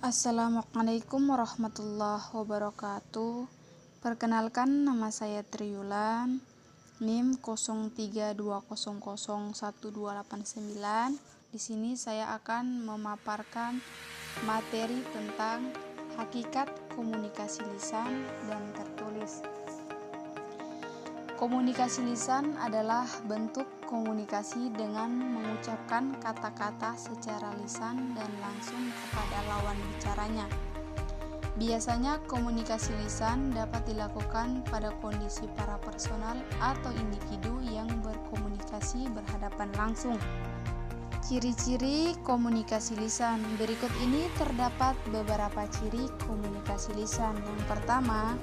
Assalamualaikum warahmatullahi wabarakatuh. Perkenalkan, nama saya Triulan, NIM 0320012899. Di sini saya akan memaparkan materi tentang hakikat komunikasi lisan dan tertulis. Komunikasi lisan adalah bentuk komunikasi dengan mengucapkan kata-kata secara lisan dan langsung kepada lawan bicaranya. Biasanya komunikasi lisan dapat dilakukan pada kondisi para personal atau individu yang berkomunikasi berhadapan langsung. Ciri-ciri komunikasi lisan. Berikut ini terdapat beberapa ciri komunikasi lisan. Yang pertama,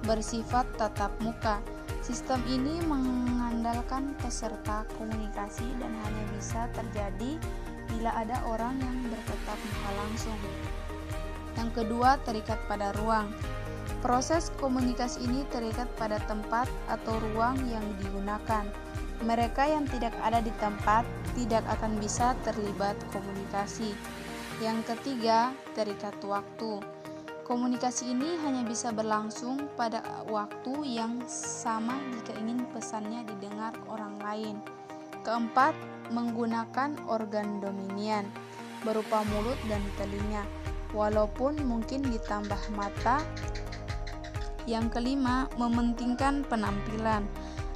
bersifat tatap muka. Sistem ini mengandalkan peserta komunikasi dan hanya bisa terjadi bila ada orang yang bertatap muka langsung. Yang kedua, terikat pada ruang. Proses komunikasi ini terikat pada tempat atau ruang yang digunakan. Mereka yang tidak ada di tempat tidak akan bisa terlibat komunikasi. Yang ketiga, terikat waktu. Komunikasi ini hanya bisa berlangsung pada waktu yang sama jika ingin pesannya didengar orang lain. Keempat, menggunakan organ dominian berupa mulut dan telinga, walaupun mungkin ditambah mata. Yang kelima, mementingkan penampilan,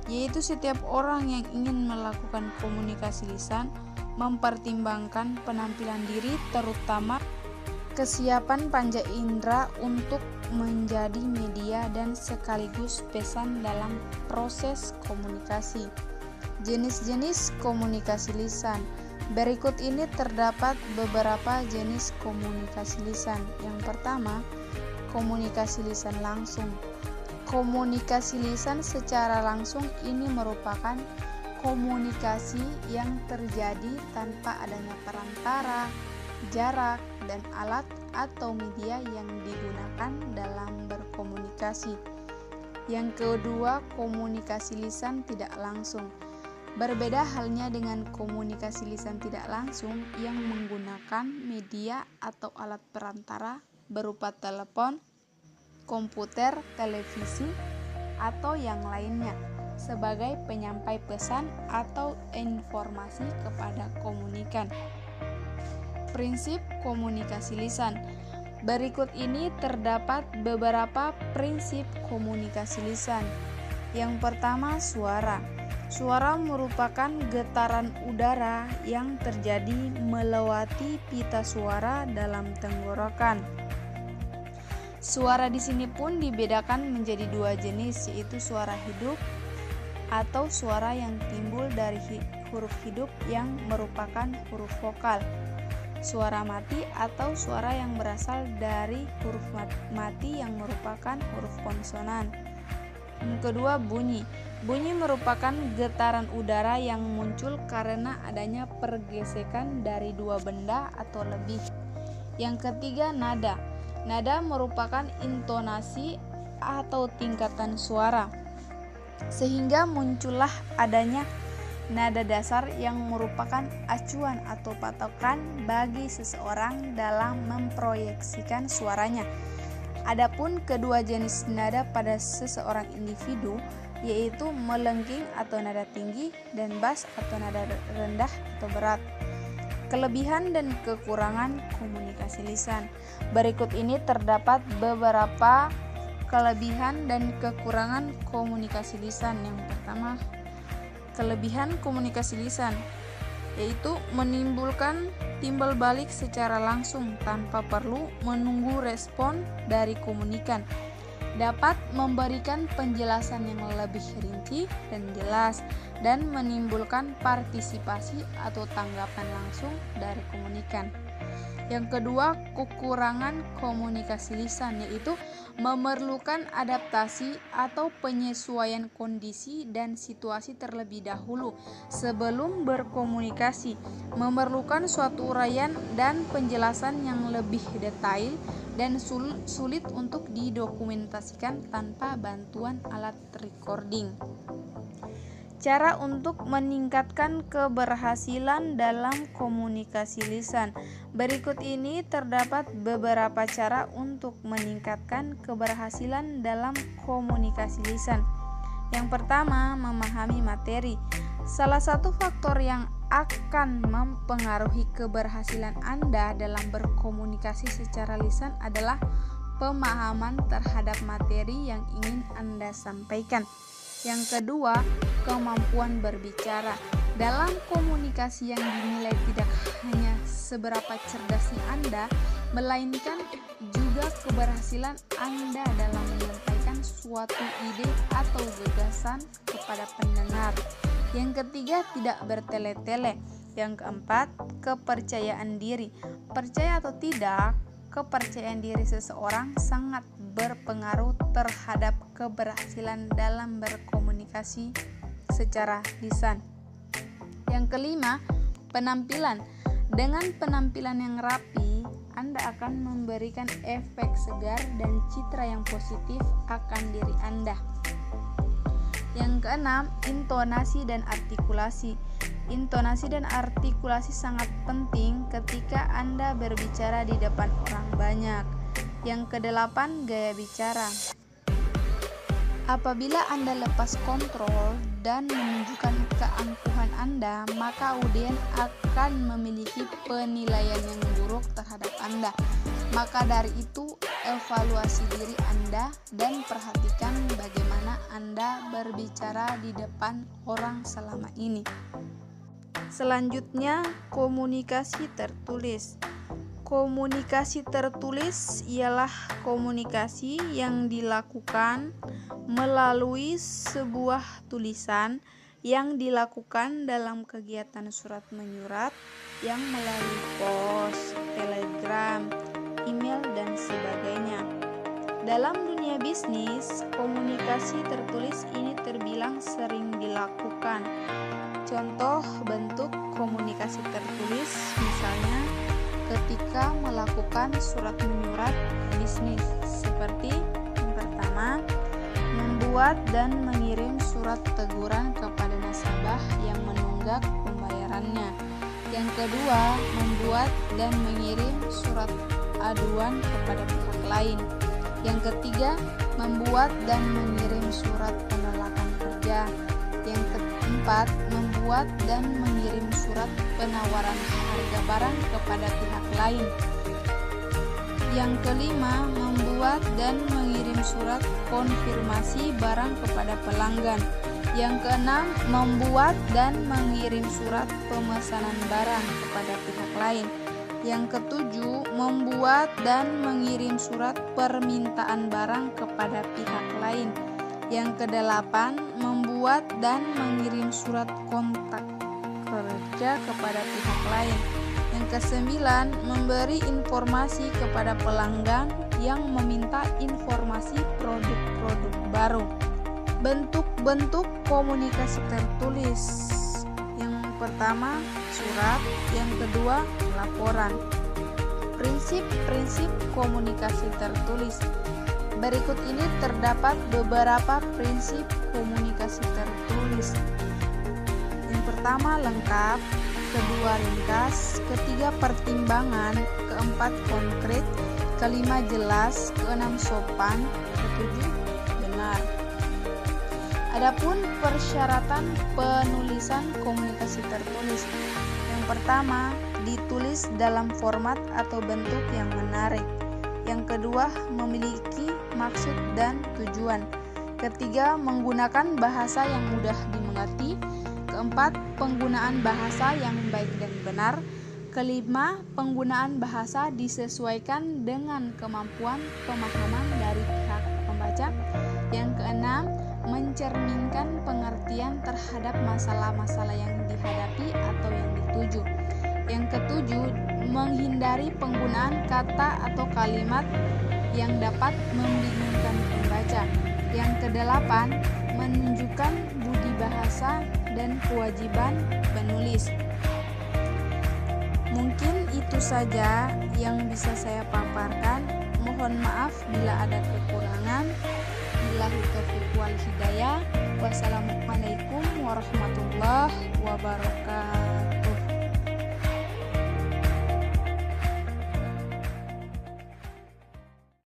yaitu setiap orang yang ingin melakukan komunikasi lisan mempertimbangkan penampilan diri, terutama kesiapan panca indera untuk menjadi media dan sekaligus pesan dalam proses komunikasi. Jenis-jenis komunikasi lisan. Berikut ini terdapat beberapa jenis komunikasi lisan. Yang pertama, komunikasi lisan langsung. Komunikasi lisan secara langsung ini merupakan komunikasi yang terjadi tanpa adanya perantara, jarak, dan alat atau media yang digunakan dalam berkomunikasi. Yang kedua, komunikasi lisan tidak langsung. Berbeda halnya dengan komunikasi lisan tidak langsung yang menggunakan media atau alat perantara berupa telepon, komputer, televisi, atau yang lainnya sebagai penyampai pesan atau informasi kepada komunikan. Prinsip komunikasi lisan. Berikut ini terdapat beberapa prinsip komunikasi lisan. Yang pertama, suara. Suara merupakan getaran udara yang terjadi melewati pita suara dalam tenggorokan. Suara di sini pun dibedakan menjadi dua jenis, yaitu suara hidup atau suara yang timbul dari huruf hidup yang merupakan huruf vokal. Suara mati atau suara yang berasal dari huruf mati yang merupakan huruf konsonan. Yang kedua, bunyi. Bunyi merupakan getaran udara yang muncul karena adanya pergesekan dari dua benda atau lebih. Yang ketiga, nada. Nada merupakan intonasi atau tingkatan suara, sehingga muncullah adanya nada dasar yang merupakan acuan atau patokan bagi seseorang dalam memproyeksikan suaranya. Adapun kedua jenis nada pada seseorang individu, yaitu melengking atau nada tinggi dan bass atau nada rendah atau berat. Kelebihan dan kekurangan komunikasi lisan. Berikut ini terdapat beberapa kelebihan dan kekurangan komunikasi lisan. Yang pertama, kelebihan komunikasi lisan, yaitu menimbulkan timbal balik secara langsung tanpa perlu menunggu respon dari komunikan. Dapat memberikan penjelasan yang lebih rinci dan jelas dan menimbulkan partisipasi atau tanggapan langsung dari komunikan. Yang kedua, kekurangan komunikasi lisan, yaitu memerlukan adaptasi atau penyesuaian kondisi dan situasi terlebih dahulu sebelum berkomunikasi, memerlukan suatu uraian dan penjelasan yang lebih detail dan sulit untuk didokumentasikan tanpa bantuan alat recording. Cara untuk meningkatkan keberhasilan dalam komunikasi lisan. Berikut ini terdapat beberapa cara untuk meningkatkan keberhasilan dalam komunikasi lisan. Yang pertama, memahami materi. Salah satu faktor yang akan mempengaruhi keberhasilan Anda dalam berkomunikasi secara lisan adalah pemahaman terhadap materi yang ingin Anda sampaikan. Yang kedua, kemampuan berbicara. Dalam komunikasi yang dinilai tidak hanya seberapa cerdasnya Anda, melainkan juga keberhasilan Anda dalam menyampaikan suatu ide atau gagasan kepada pendengar. Yang ketiga, tidak bertele-tele. Yang keempat, kepercayaan diri. Percaya atau tidak, kepercayaan diri seseorang sangat berpengaruh terhadap keberhasilan dalam berkomunikasi secara lisan. Yang kelima, penampilan. Dengan penampilan yang rapi, Anda akan memberikan efek segar dan citra yang positif akan diri Anda. Yang keenam, intonasi dan artikulasi. Intonasi dan artikulasi sangat penting ketika Anda berbicara di depan orang banyak. Yang kedelapan, gaya bicara. Apabila Anda lepas kontrol dan menunjukkan keangkuhan Anda, maka audien akan memiliki penilaian yang buruk terhadap Anda. Maka dari itu, evaluasi diri Anda dan perhatikan bagaimana Anda berbicara di depan orang selama ini. Selanjutnya, komunikasi tertulis. Komunikasi tertulis ialah komunikasi yang dilakukan melalui sebuah tulisan yang dilakukan dalam kegiatan surat menyurat yang melalui pos, telegram, email, dan sebagainya. Dalam dunia bisnis, komunikasi tertulis ini terbilang sering dilakukan. Contoh bentuk komunikasi tertulis misalnya ketika melakukan surat menyurat bisnis, seperti yang pertama, membuat dan mengirim surat teguran kepada nasabah yang menunggak pembayarannya. Yang kedua, membuat dan mengirim surat aduan kepada pihak lain. Yang ketiga, membuat dan mengirim surat penolakan kerja. Yang keempat, membuat dan mengirim surat penawaran harga barang kepada pihak lain. Yang kelima, membuat dan mengirim surat konfirmasi barang kepada pelanggan. Yang keenam, membuat dan mengirim surat pemesanan barang kepada pihak lain. Yang ketujuh, membuat dan mengirim surat permintaan barang kepada pihak lain. Yang kedelapan, membuat dan mengirim surat kontak kerja kepada pihak lain. Yang kesembilan, memberi informasi kepada pelanggan yang meminta informasi produk-produk baru. Bentuk-bentuk komunikasi tertulis. Yang pertama, surat. Yang kedua, laporan. Prinsip-prinsip komunikasi tertulis. Berikut ini terdapat beberapa prinsip komunikasi tertulis. Yang pertama, lengkap. Kedua, ringkas. Ketiga, pertimbangan. Keempat, konkret. Kelima, jelas. Keenam, sopan. Ketujuh, benar. Adapun persyaratan penulisan komunikasi tertulis. Yang pertama, ditulis dalam format atau bentuk yang menarik. Yang kedua, memiliki maksud dan tujuan. Ketiga, menggunakan bahasa yang mudah dimengerti. Keempat, penggunaan bahasa yang baik dan benar. Kelima, penggunaan bahasa disesuaikan dengan kemampuan pemahaman dari pihak pembaca. Yang keenam, mencerminkan pengertian terhadap masalah-masalah yang dihadapi atau yang dituju. Yang ketujuh, menghindari penggunaan kata atau kalimat yang dapat membingungkan pembaca. Yang kedelapan, menunjukkan budi bahasa dan kewajiban penulis. Mungkin itu saja yang bisa saya paparkan. Mohon maaf bila ada kekurangan. Wabillahi taufiq wal hidayah. Wassalamualaikum warahmatullahi wabarakatuh.